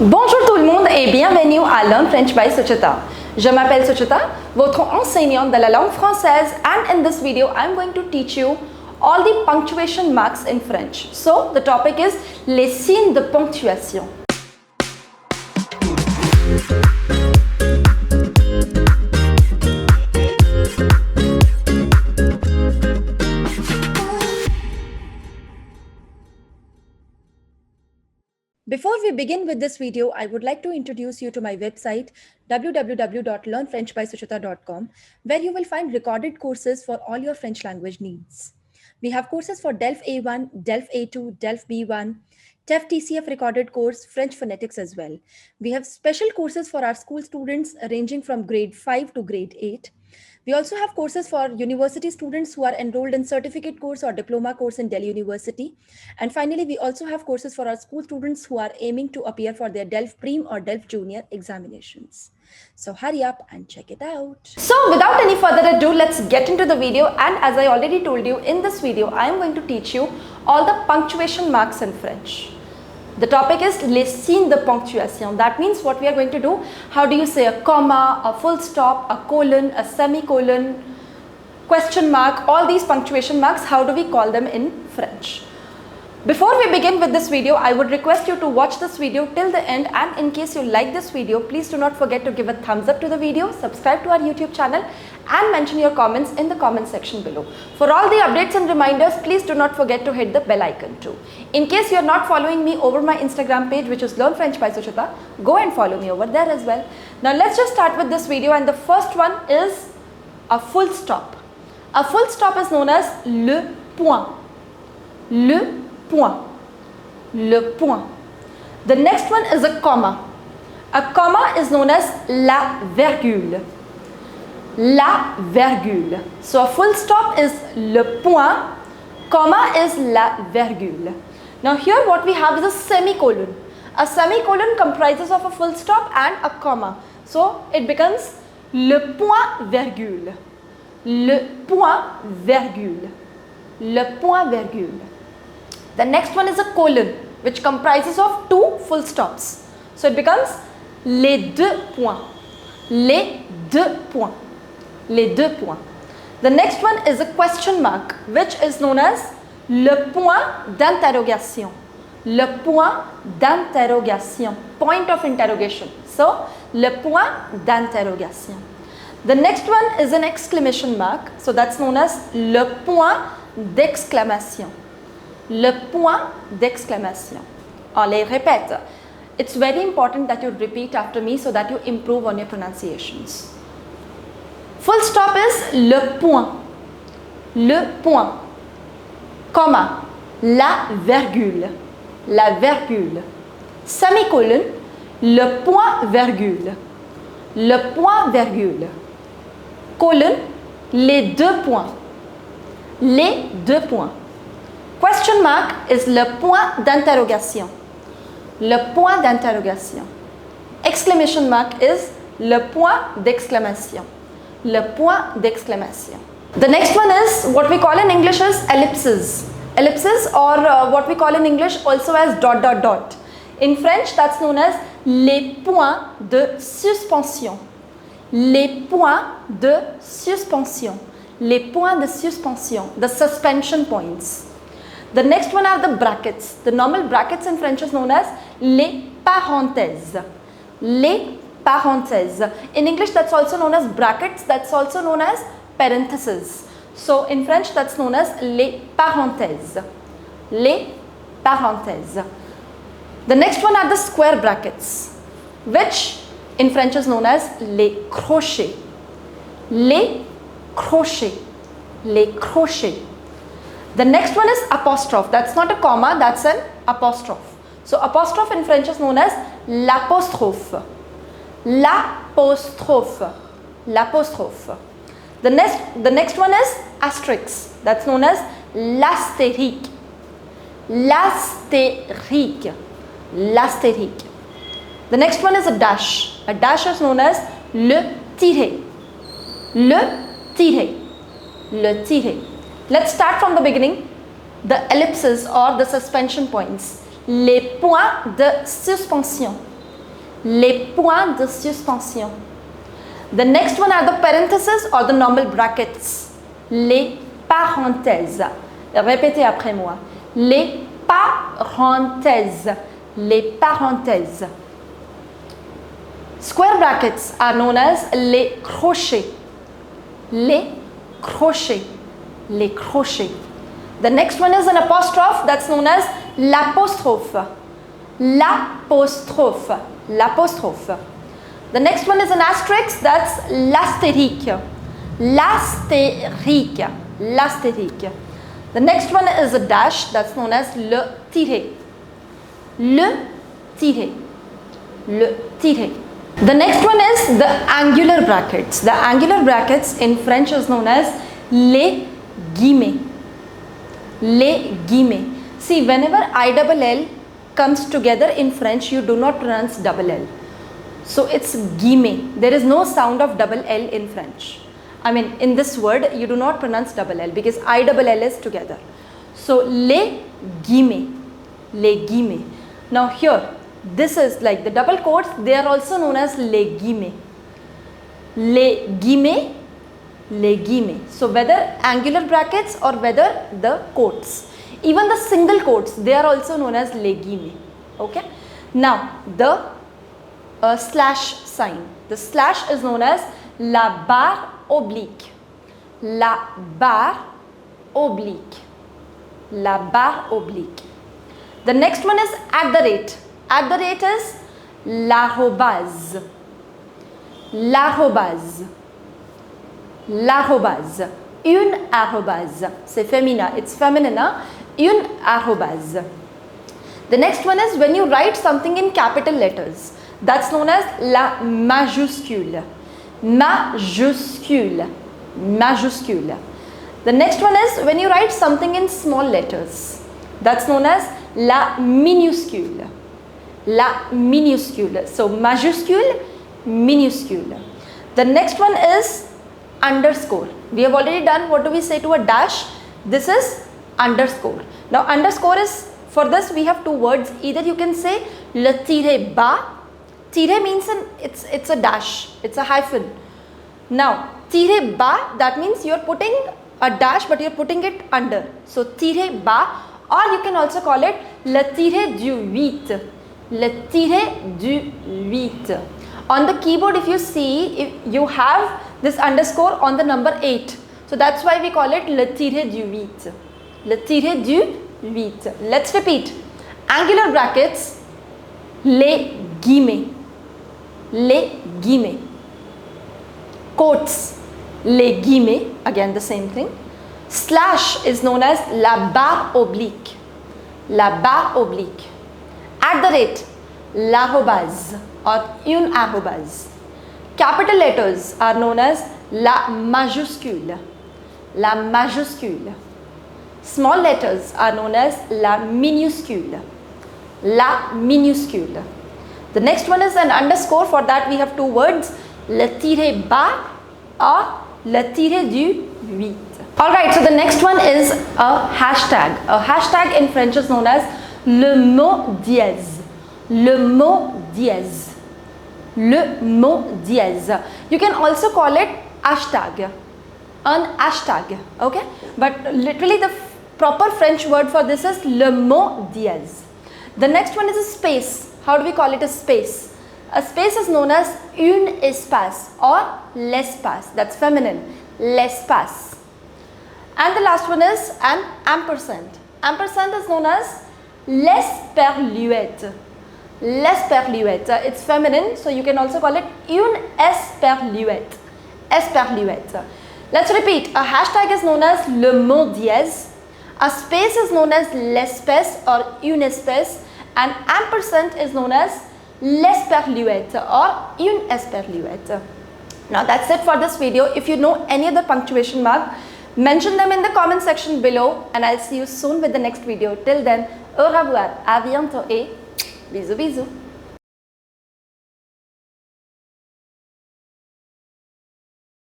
Bonjour tout le monde et bienvenue à Learn French by Suchita. Je m'appelle Suchita, votre enseignante de la langue française, and in this video I'm going to teach you all the punctuation marks in French. So the topic is les signes de ponctuation. Before we begin with this video, I would like to introduce you to my website www.learnfrenchbysuchita.com, where you will find recorded courses for all your French language needs. We have courses for DELF A1, DELF A2, DELF B1, TEF TCF recorded course, French phonetics as well. We have special courses for our school students ranging from grade 5 to grade 8. We also have courses for university students who are enrolled in certificate course or diploma course in Delhi University. And finally, we also have courses for our school students who are aiming to appear for their DELF Prim or DELF Junior examinations. So hurry up and check it out. So without any further ado, let's get into the video. And as I already told you, in this video, I am going to teach you all the punctuation marks in French. The topic is les signes de ponctuation. That means what we are going to do. How do you say a comma, a full stop, a colon, a semicolon, question mark, all these punctuation marks, how do we call them in French? Before we begin with this video, I would request you to watch this video till the end, and in case you like this video, please do not forget to give a thumbs up to the video, subscribe to our YouTube channel and mention your comments in the comment section below. For all the updates and reminders, please do not forget to hit the bell icon too. In case you are not following me over my Instagram page, which is Learn French by Suchita, go and follow me over there as well. Now let's just start with this video, and the first one is a full stop. A full stop is known as le point. Le point. Le point. The next one is a comma. A comma is known as la virgule. La virgule. So a full stop is le point, comma is la virgule. Now here what we have is a semicolon. A semicolon comprises of a full stop and a comma. So it becomes le point virgule. Le point virgule. Le point virgule. The next one is a colon, which comprises of two full stops. So it becomes les deux points. Les deux points. Les deux points. The next one is a question mark, which is known as le point d'interrogation. Le point d'interrogation. Point of interrogation. So, le point d'interrogation. The next one is an exclamation mark. So, that's known as le point d'exclamation. Le point d'exclamation. On les répète. It's very important that you repeat after me so that you improve on your pronunciations. Full stop is le point. Le point. Comma. La virgule. La virgule. Semicolon. Le point virgule. Le point virgule. Colon. Les deux points. Les deux points. Question mark is le point d'interrogation. Le point d'interrogation. Exclamation mark is le point d'exclamation. Le point d'exclamation. The next one is what we call in English as ellipses. Ellipses, or what we call in English also as dot dot dot. In French, that's known as les points de suspension. Les points de suspension. Les points de suspension. The suspension points. The next one are the brackets. The normal brackets in French is known as les parenthèses. Les parenthèses. In English, that's also known as brackets. That's also known as parentheses. So in French, that's known as les parenthèses. Les parenthèses. The next one are the square brackets, which in French is known as les crochets. Les crochets. Les crochets. The next one is apostrophe. That's not a comma, that's an apostrophe. So apostrophe in French is known as l'apostrophe. L'apostrophe. L'apostrophe. The next one is asterisk. That's known as l'astérique. L'astérique. L'astérique. The next one is a dash. A dash is known as le tiré. Le tiré. Le tiré. Let's start from the beginning. The ellipses or the suspension points. Les points de suspension. les points de suspension. The next one are the parentheses or the normal brackets, les parenthèses. Répétez après moi, les parenthèses, les parenthèses. Square brackets are known as les crochets, les crochets, les crochets. The next one is an apostrophe, that's known as l'apostrophe, l'apostrophe, l'apostrophe. The next one is an asterisk, that's l'astérique, l'astérique, l'astérique. The next one is a dash, that's known as le tiré, le tiré, le tiré. The next one is the angular brackets. The angular brackets in French is known as les guillemets, les guillemets. See, whenever ILL comes together in French, you do not pronounce double L. So it's guillemets. There is no sound of double L in French. I mean, in this word, you do not pronounce double L because ILL is together. So les guillemets, les guillemets. Now here, this is like the double quotes, they are also known as les guillemets. Les guillemets, les guillemets. So whether angular brackets or whether the quotes, even the single quotes, they are also known as les guillemets. Okay. Now the slash sign. The slash is known as la barre oblique. La barre oblique. La barre oblique. The next one is at the rate. At the rate is l'arrobase, l'arrobase, l'arrobase, une arrobase. C'est féminin, it's feminine, une arrobase. The next one is when you write something in capital letters. That's known as la majuscule, majuscule, majuscule. The next one is when you write something in small letters. That's known as la minuscule. La minuscule. So majuscule, minuscule. The next one is underscore. We have already done what do we say to a dash. This is underscore. Now underscore is, for this we have two words. Either you can say le tiré bas. Tiré means it's a dash. It's a hyphen. Now tiré bas, that means you are putting a dash but you are putting it under. So tiré bas, or you can also call it le tiré du 8. Le tiré du 8. On the keyboard, if you see, if you have this underscore on the number 8. So that's why we call it le tiré du 8. Le tiré du 8. Let's repeat. Angular brackets, les guillemets. Les guillemets. Quotes, les guillemets. Again the same thing. Slash is known as la barre oblique. La barre oblique. At the rate, l'arrobase or une arrobase. Capital letters are known as la majuscule. La majuscule. Small letters are known as la minuscule. La minuscule. The next one is an underscore. For that we have two words, le tiré bas or le tiré du 8. Alright, so the next one is a hashtag. A hashtag in French is known as le mot dièse. Le mot dièse. Le mot dièse. You can also call it hashtag. An hashtag. Okay? But literally the proper French word for this is le mot dièse. The next one is a space. How do we call it a space? A space is known as une espace or l'espace. That's feminine. L'espace. And the last one is an ampersand. Ampersand is known as l'esperluette. L'esperluette. It's feminine, so you can also call it une esperluette. Esperluette. Let's repeat. A hashtag is known as le mot dièse. A space is known as l'espèce or une espèce. And ampersand is known as l'esperluette or une esperluette. Now that's it for this video. If you know any other punctuation mark, mention them in the comment section below and I'll see you soon with the next video. Till then, au revoir, à bientôt et bisous bisous.